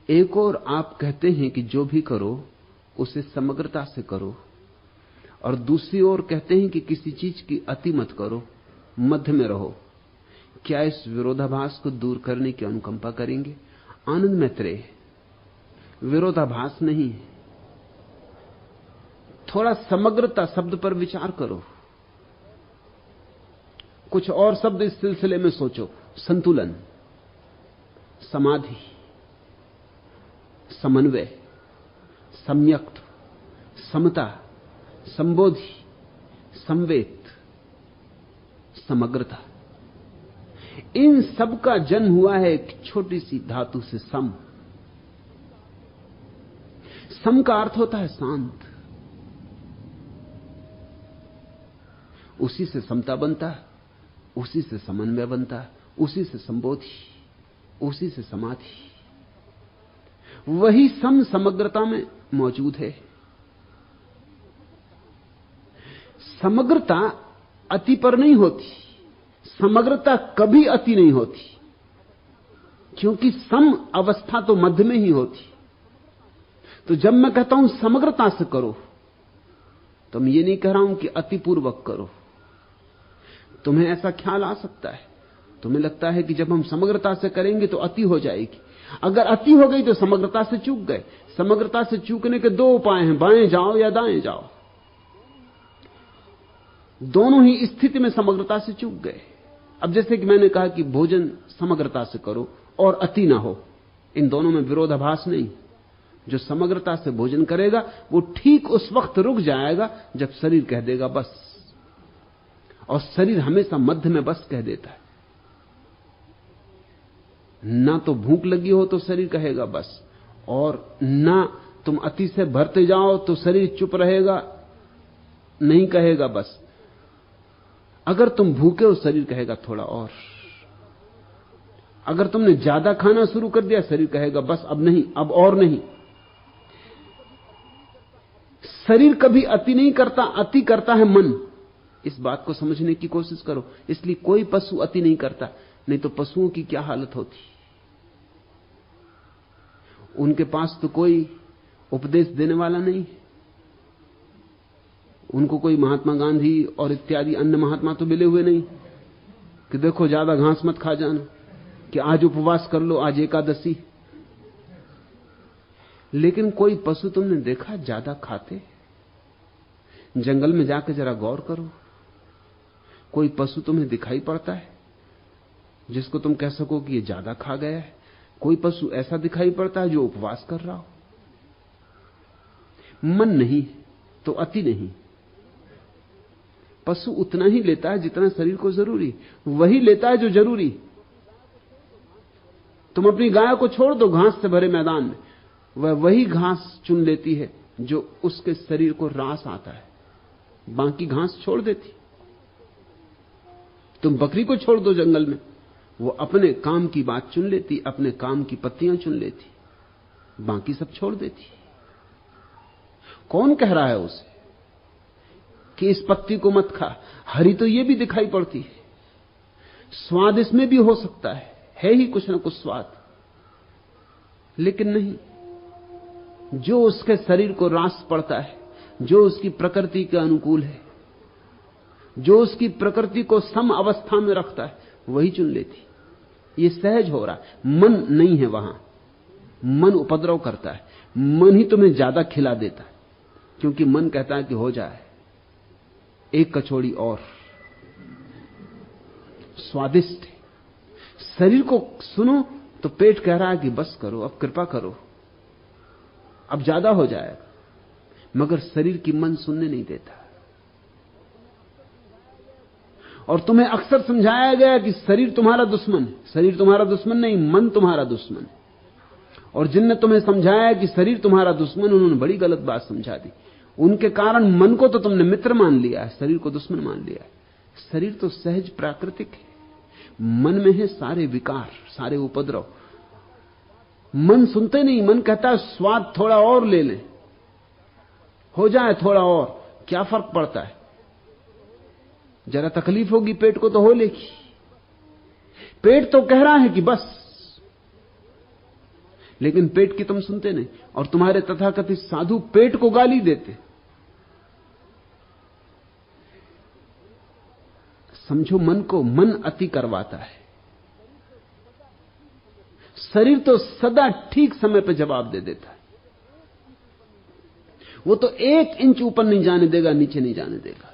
एक और आप कहते हैं कि जो भी करो उसे समग्रता से करो, और दूसरी ओर कहते हैं कि किसी चीज की अति मत करो, मध्य में रहो। क्या इस विरोधाभास को दूर करने की अनुकंपा करेंगे? आनंद मैत्रेय, विरोधाभास नहीं, थोड़ा समग्रता शब्द पर विचार करो। कुछ और शब्द इस सिलसिले में सोचो। संतुलन, समाधि, समन्वय, सम्यक्त, समता, संबोधि, संवेद, समग्रता। इन सब का जन्म हुआ है एक छोटी सी धातु से, सम। सम का अर्थ होता है शांत। उसी से समता बनता है, उसी से समन्वय बनता है, उसी से संबोधि, उसी से समाधि। वही सम समग्रता में मौजूद है। समग्रता अति पर नहीं होती, समग्रता कभी अति नहीं होती, क्योंकि सम अवस्था तो मध्य में ही होती। तो जब मैं कहता हूं समग्रता से करो, तो मैं ये नहीं कह रहा हूं कि अतिपूर्वक करो। तुम्हें ऐसा ख्याल आ सकता है, तुम्हें लगता है कि जब हम समग्रता से करेंगे तो अति हो जाएगी। अगर अति हो गई तो समग्रता से चूक गए। समग्रता से चूकने के दो उपाय हैं, बाएं जाओ या दाएं जाओ। दोनों ही स्थिति में समग्रता से चूक गए। अब जैसे कि मैंने कहा कि भोजन समग्रता से करो और अति ना हो, इन दोनों में विरोधाभास नहीं। जो समग्रता से भोजन करेगा वो ठीक उस वक्त रुक जाएगा जब शरीर कह देगा बस, और शरीर हमेशा मध्य में बस कह देता है। ना तो भूख लगी हो तो शरीर कहेगा बस, और ना तुम अति से भरते जाओ तो शरीर चुप रहेगा, नहीं कहेगा बस। अगर तुम भूखे हो शरीर कहेगा थोड़ा और। अगर तुमने ज्यादा खाना शुरू कर दिया शरीर कहेगा बस अब नहीं, अब और नहीं। शरीर कभी अति नहीं करता, अति करता है मन। इस बात को समझने की कोशिश करो। इसलिए कोई पशु अति नहीं करता, नहीं तो पशुओं की क्या हालत होती। उनके पास तो कोई उपदेश देने वाला नहीं, उनको कोई महात्मा गांधी और इत्यादि अन्य महात्मा तो मिले हुए नहीं कि देखो ज्यादा घास मत खा जाना, कि आज उपवास कर लो, आज एकादशी। लेकिन कोई पशु तुमने देखा ज्यादा खाते? जंगल में जाकर जरा गौर करो, कोई पशु तुम्हें दिखाई पड़ता है जिसको तुम कह सको कि ये ज्यादा खा गया है? कोई पशु ऐसा दिखाई पड़ता है जो उपवास कर रहा हो? मन नहीं तो अति नहीं। पशु उतना ही लेता है जितना शरीर को जरूरी, वही लेता है जो जरूरी। तुम अपनी गाय को छोड़ दो घास से भरे मैदान में, वह वही घास चुन लेती है जो उसके शरीर को रास आता है, बाकी घास छोड़ देती। तुम बकरी को छोड़ दो जंगल में, वो अपने काम की बात चुन लेती, अपने काम की पत्तियां चुन लेती, बाकी सब छोड़ देती। कौन कह रहा है उसे कि इस पत्ती को मत खा? हरी तो ये भी दिखाई पड़ती है, स्वाद इसमें भी हो सकता है ही कुछ ना कुछ स्वाद, लेकिन नहीं। जो उसके शरीर को रास पड़ता है, जो उसकी प्रकृति के अनुकूल है, जो उसकी प्रकृति को सम अवस्था में रखता है, वही चुन लेती। ये सहज हो रहा है, मन नहीं है वहां। मन उपद्रव करता है, मन ही तुम्हें ज्यादा खिला देता है, क्योंकि मन कहता है कि हो जाए एक कचौड़ी और, स्वादिष्ट है। शरीर को सुनो तो पेट कह रहा है कि बस करो, अब कृपा करो, अब ज्यादा हो जाएगा, मगर शरीर की मन सुनने नहीं देता। और तुम्हें अक्सर समझाया गया कि शरीर तुम्हारा दुश्मन है। शरीर तुम्हारा दुश्मन नहीं, मन तुम्हारा दुश्मन है। और जिनने तुम्हें समझाया कि शरीर तुम्हारा दुश्मन, उन्होंने बड़ी गलत बात समझा दी। उनके कारण मन को तो तुमने मित्र मान लिया है, शरीर को दुश्मन मान लिया है। शरीर तो सहज प्राकृतिक है, मन में है सारे विकार, सारे उपद्रव। मन सुनते नहीं, मन कहता है स्वाद थोड़ा और ले लें, हो जाए थोड़ा और, क्या फर्क पड़ता है, जरा तकलीफ होगी पेट को तो हो लेगी। पेट तो कह रहा है कि बस, लेकिन पेट की तुम सुनते नहीं। और तुम्हारे तथाकथित साधु पेट को गाली देते। समझो, मन को मन अति करवाता है। शरीर तो सदा ठीक समय पर जवाब दे देता है। वो तो 1 इंच ऊपर नहीं जाने देगा, नीचे नहीं जाने देगा।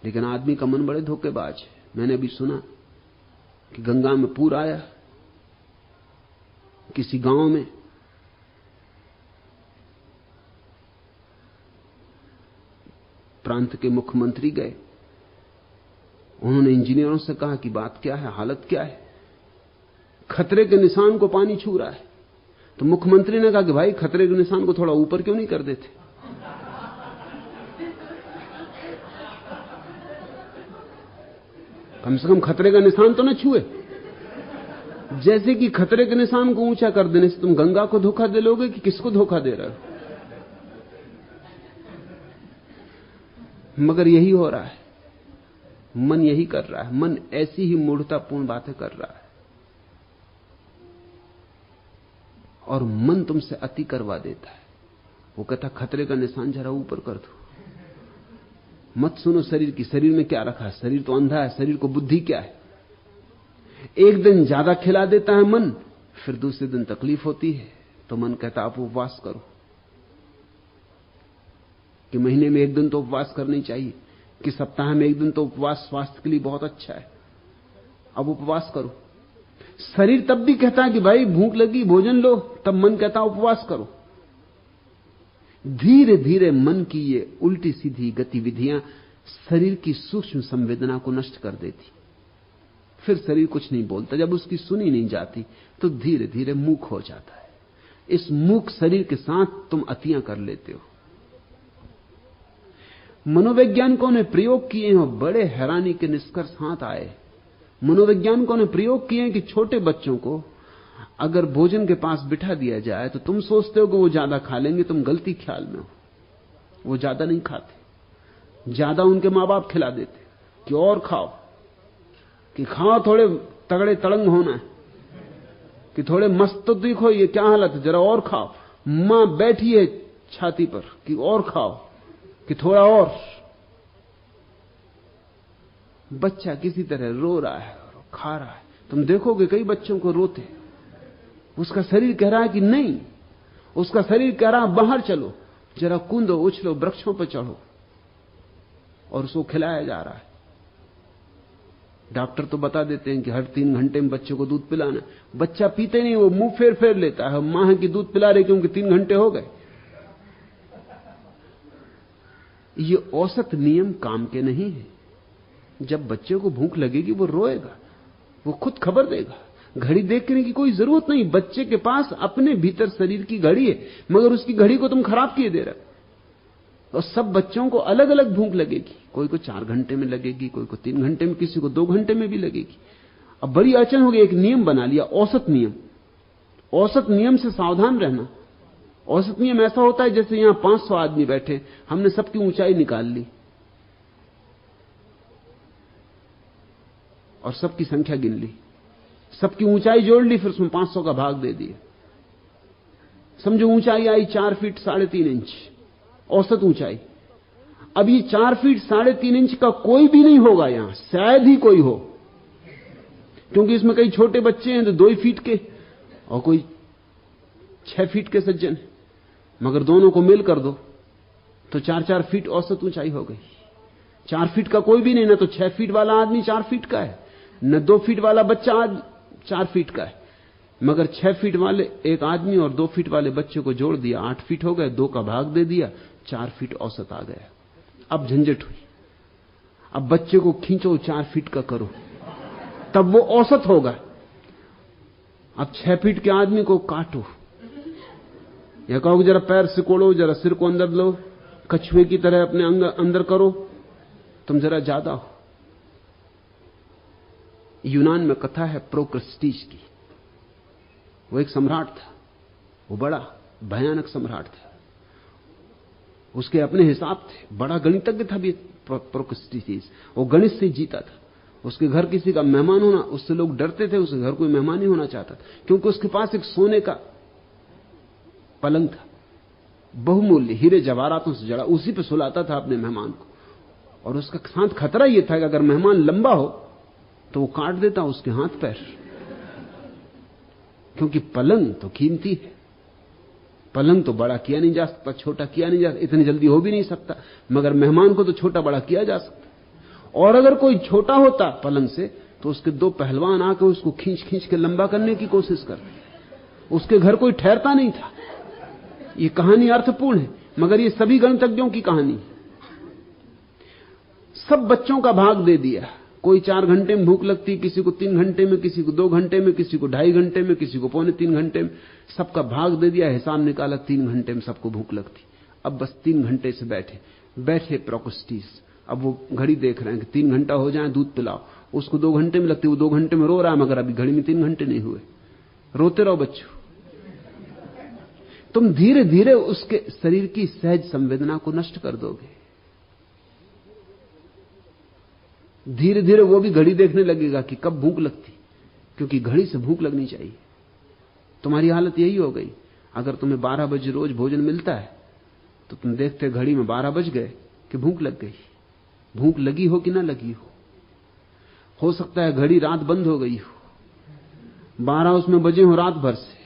लेकिन आदमी का मन बड़े धोखेबाज है। मैंने अभी सुना कि गंगा में पूर आया किसी गांव में। प्रांत के मुख्यमंत्री गए। उन्होंने इंजीनियरों से कहा कि बात क्या है, हालत क्या है। खतरे के निशान को पानी छू रहा है। तो मुख्यमंत्री ने कहा कि भाई, खतरे के निशान को थोड़ा ऊपर क्यों नहीं कर देते? कम से कम खतरे का निशान तो न छुए। जैसे कि खतरे के निशान को ऊंचा कर देने से तुम गंगा को धोखा दे लोगे कि किसको धोखा दे रहे हो? मगर यही हो रहा है। मन यही कर रहा है। मन ऐसी ही मूढ़तापूर्ण बातें कर रहा है। और मन तुमसे अति करवा देता है। वो कहता खतरे का निशान जरा ऊपर कर दो। मत सुनो शरीर की। शरीर में क्या रखा है? शरीर तो अंधा है। शरीर को बुद्धि क्या है? एक दिन ज्यादा खिला देता है मन, फिर दूसरे दिन तकलीफ होती है तो मन कहता आप उपवास करो। कि महीने में 1 दिन तो उपवास करनी चाहिए, कि सप्ताह में 1 दिन तो उपवास स्वास्थ्य के लिए बहुत अच्छा है, अब उपवास करो। शरीर तब भी कहता है कि भाई भूख लगी, भोजन लो, तब मन कहता उपवास करो। धीरे धीरे मन की ये उल्टी सीधी गतिविधियां शरीर की सूक्ष्म संवेदना को नष्ट कर देती। फिर शरीर कुछ नहीं बोलता। जब उसकी सुनी नहीं जाती तो धीरे धीरे मूक हो जाता है। इस मूक शरीर के साथ तुम अतियां कर लेते हो। मनोवैज्ञानिकों ने प्रयोग किए हैं, बड़े हैरानी के निष्कर्ष हाथ आए। मनोवैज्ञानिकों ने प्रयोग किए हैं कि छोटे बच्चों को अगर भोजन के पास बिठा दिया जाए तो तुम सोचते हो कि वो ज्यादा खा लेंगे, तुम गलती ख्याल में हो। वो ज्यादा नहीं खाते। ज्यादा उनके मां बाप खिला देते कि और खाओ, कि खाओ, थोड़े तगड़े तड़ंग होना है, कि थोड़े मस्त तो दिखो, ये क्या हालत है, जरा और खाओ। मां बैठी है छाती पर कि और खाओ, कि थोड़ा और। बच्चा किसी तरह रो रहा है और खा रहा है। तुम देखोगे कई बच्चों को रोते, उसका शरीर कह रहा है कि नहीं, उसका शरीर कह रहा है बाहर चलो, जरा कूदो, उछलो, वृक्षों पर चढ़ो, और उसको खिलाया जा रहा है। डॉक्टर तो बता देते हैं कि हर 3 घंटे में बच्चे को दूध पिलाना। बच्चा पीते नहीं, वो मुंह फेर फेर लेता है, मां है कि दूध पिला रही क्योंकि 3 घंटे हो गए। ये औसत नियम काम के नहीं है। जब बच्चे को भूख लगेगी वो रोएगा, वो खुद खबर देगा। घड़ी देखने की कोई जरूरत नहीं। बच्चे के पास अपने भीतर शरीर की घड़ी है, मगर उसकी घड़ी को तुम खराब किए दे रहे हो। और सब बच्चों को अलग अलग भूख लगेगी। कोई को 4 घंटे में लगेगी, कोई को 3 घंटे में, किसी को 2 घंटे में भी लगेगी। अब बड़ी अड़चन हो गई। एक नियम बना लिया, औसत नियम। औसत नियम से सावधान रहना। औसत नियम ऐसा होता है जैसे यहां 500 आदमी बैठे, हमने सबकी ऊंचाई निकाल ली और सबकी संख्या गिन ली, सबकी ऊंचाई जोड़ ली, फिर उसमें 500 का भाग दे दिया। समझो ऊंचाई आई 4 फीट 3.5 इंच, औसत ऊंचाई। अब ये 4 फीट 3.5 इंच का कोई भी नहीं होगा यहां, शायद ही कोई हो, क्योंकि इसमें कई छोटे बच्चे हैं तो 2 फीट के, और कोई 6 फीट के सज्जन है। मगर दोनों को मिल कर दो तो 4-4 फीट औसत ऊंचाई हो गई। 4 फीट का कोई भी नहीं, ना तो 6 फीट वाला आदमी 4 फीट का है, न 2 फीट वाला बच्चा आज 4 फीट का है। मगर 6 फीट वाले एक आदमी और 2 फीट वाले बच्चे को जोड़ दिया, 8 फीट हो गए, 2 का भाग दे दिया, 4 फीट औसत आ गया। अब झंझट हुई। अब बच्चे को खींचो 4 फीट का करो, तब वो औसत होगा। अब 6 फीट के आदमी को काटो, या कहो जरा पैर सिकोड़ो, जरा सिर को अंदर लो, कछुए की तरह अपने अंदर करो, तुम जरा ज्यादा हो। यूनान में कथा है प्रोक्रस्टीज की। वो एक सम्राट था, वो बड़ा भयानक सम्राट था। उसके अपने हिसाब थे, बड़ा गणितज्ञ था भी प्रोक्रस्टीज। वो गणित से जीता था। उसके घर किसी का मेहमान होना, उससे लोग डरते थे, उसके घर कोई मेहमान नहीं होना चाहता, क्योंकि उसके पास एक सोने का पलंग था, बहुमूल्य हीरे जवाहरातों से जड़ा, उसी पे सुलाता था अपने मेहमान को। और उसका साथ खतरा यह था कि अगर मेहमान लंबा हो तो वो काट देता उसके हाथ पैर, क्योंकि पलंग तो कीमती है। पलंग तो बड़ा किया नहीं जा सकता, छोटा किया नहीं जा सकता, इतनी जल्दी हो भी नहीं सकता, मगर मेहमान को तो छोटा बड़ा किया जा सकता। और अगर कोई छोटा होता पलंग से तो उसके दो पहलवान आकर उसको खींच खींच के लंबा करने की कोशिश करते। उसके घर कोई ठहरता नहीं था। ये कहानी अर्थपूर्ण है, मगर ये सभी गणितज्ञों की कहानी। सब बच्चों का भाग दे दिया। कोई 4 घंटे में भूख लगती, किसी को 3 घंटे में, किसी को 2 घंटे में, किसी को 2.5 घंटे में, किसी को 2.25 घंटे में। सबका भाग दे दिया, हिसाब निकाला 3 घंटे में सबको भूख लगती। अब बस 3 घंटे से बैठे प्रोकोस्टीस। अब वो घड़ी देख रहे हैं कि 3 घंटा हो जाए, दूध पिलाओ। उसको 2 घंटे में लगती, वो 2 घंटे में रो रहा है, मगर अभी घड़ी में 3 घंटे नहीं हुए। रोते रहो बच्चों। तुम धीरे धीरे उसके शरीर की सहज संवेदना को नष्ट कर दोगे। धीरे धीरे वो भी घड़ी देखने लगेगा कि कब भूख लगती, क्योंकि घड़ी से भूख लगनी चाहिए। तुम्हारी हालत यही हो गई। अगर तुम्हें 12 बजे रोज भोजन मिलता है तो तुम देखते घड़ी में 12 बज गए कि भूख लग गई। भूख लगी हो कि ना लगी हो सकता है घड़ी रात बंद हो गई हो, 12 उसमें बजे हो रात भर से,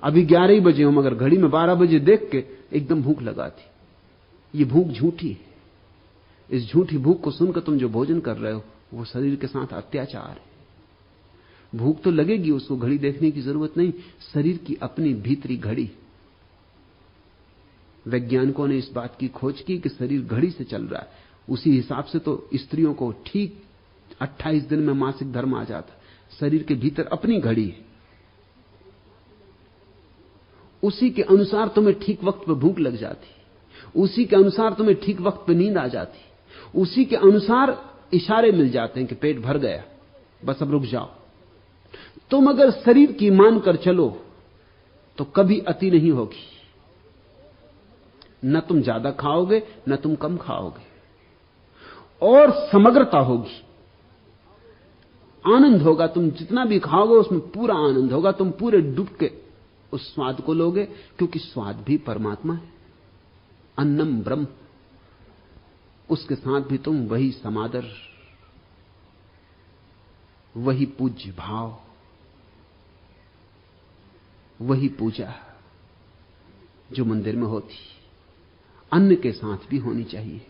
अभी 11 ही बजे हो, मगर घड़ी में 12 बजे देख के एकदम भूख लगा थी। ये भूख झूठी है। इस झूठी भूख को सुनकर तुम जो भोजन कर रहे हो वो शरीर के साथ अत्याचार है। भूख तो लगेगी, उसको घड़ी देखने की जरूरत नहीं। शरीर की अपनी भीतरी घड़ी। वैज्ञानिकों ने इस बात की खोज की कि शरीर घड़ी से चल रहा है। उसी हिसाब से तो स्त्रियों को ठीक 28 दिन में मासिक धर्म आ जाता। शरीर के भीतर अपनी घड़ी है। उसी के अनुसार तुम्हें ठीक वक्त पर भूख लग जाती, उसी के अनुसार तुम्हें ठीक वक्त पर नींद आ जाती, उसी के अनुसार इशारे मिल जाते हैं कि पेट भर गया, बस अब रुक जाओ। तुम अगर शरीर की मानकर चलो तो कभी अति नहीं होगी। न तुम ज्यादा खाओगे, न तुम कम खाओगे, और समग्रता होगी। आनंद होगा। तुम जितना भी खाओगे उसमें पूरा आनंद होगा। तुम पूरे डूब के उस स्वाद को लोगे, क्योंकि स्वाद भी परमात्मा है। अन्नम ब्रह्म। उसके साथ भी तुम वही समादर, वही पूज्य भाव, वही पूजा जो मंदिर में होती, अन्न के साथ भी होनी चाहिए,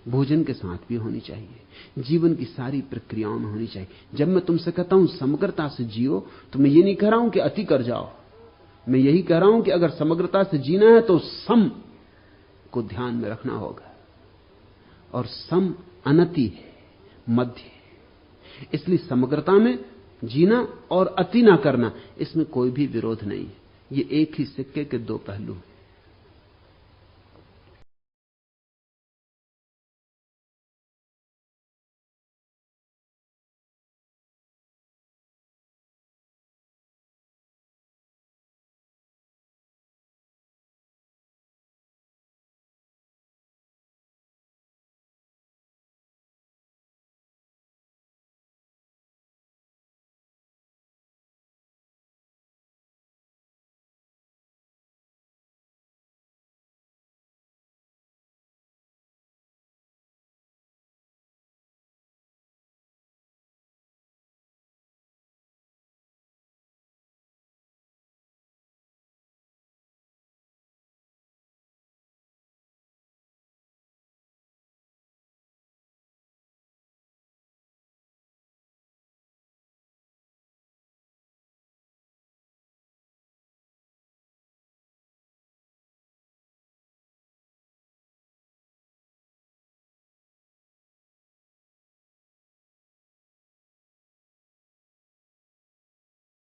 भोजन के साथ भी होनी चाहिए, जीवन की सारी प्रक्रियाओं में होनी चाहिए। जब मैं तुमसे कहता हूं समग्रता से जियो, तो मैं ये नहीं कह रहा हूं कि अति कर जाओ। मैं यही कह रहा हूं कि अगर समग्रता से जीना है तो सम को ध्यान में रखना होगा। और सम अनति है, मध्य है। इसलिए समग्रता में जीना और अति ना करना, इसमें कोई भी विरोध नहीं है। ये एक ही सिक्के के 2 पहलू हैं।